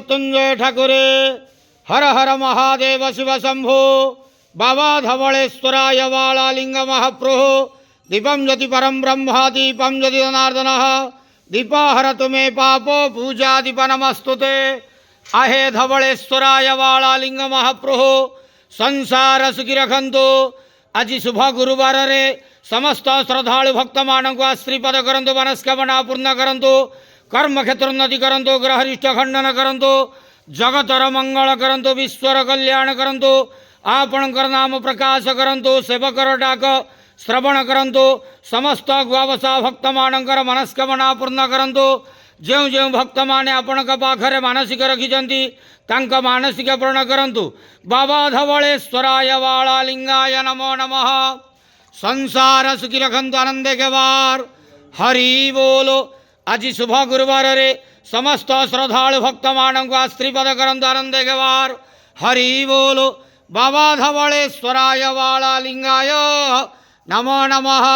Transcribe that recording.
मृत्युंजय ठाकुरे। हर हर महादेव शिव शंभो। बाबा धवलेश्वराय वालालिंग महाप्रभु। दीपं ज्योति परम ब्रह्म दीपं ज्योति जनार्दन। दीपा हरतु मे पापो पूजा दीप नमस्तुते। आहे धवलेश्वराय वालालिंग महाप्रभु संसार सुखी रखंतु। आज शुभ गुरुवार रे समस्त श्रद्धालु भक्त मानक आश्रीपद करंतु, मनस्कामना पूर्ण करंतु, कर्म क्षेत्र उन्नति करंतु, ग्रहरिष्ट खंडन करंतु, जगतर मंगल करंतु, विश्वर कल्याण करंतु, आपणकर नाम प्रकाश करंतु, सेवकर डाक श्रवण करंतु, समस्त गुआवसा भक्त मानकर मनस्कामना पूर्ण करंतु। जो जो भक्त माने आपण पाखरे मानसिक रखिछंती तांका मानसिक पूर्ण करंतु। बाबा धवलेश्वराय वालालिंगाय नमो नमः। संसार सुखी रखंतु, आनंदे के बार। हरि बोलो। आज शुभ गुरुवार रे समस्त श्रद्धालु भक्त मानक आश्रीपद करंतु, आनंदे के बार। हरि बोलो। बाबा धवलेश्वराय वालालिंगाय नमो नमः।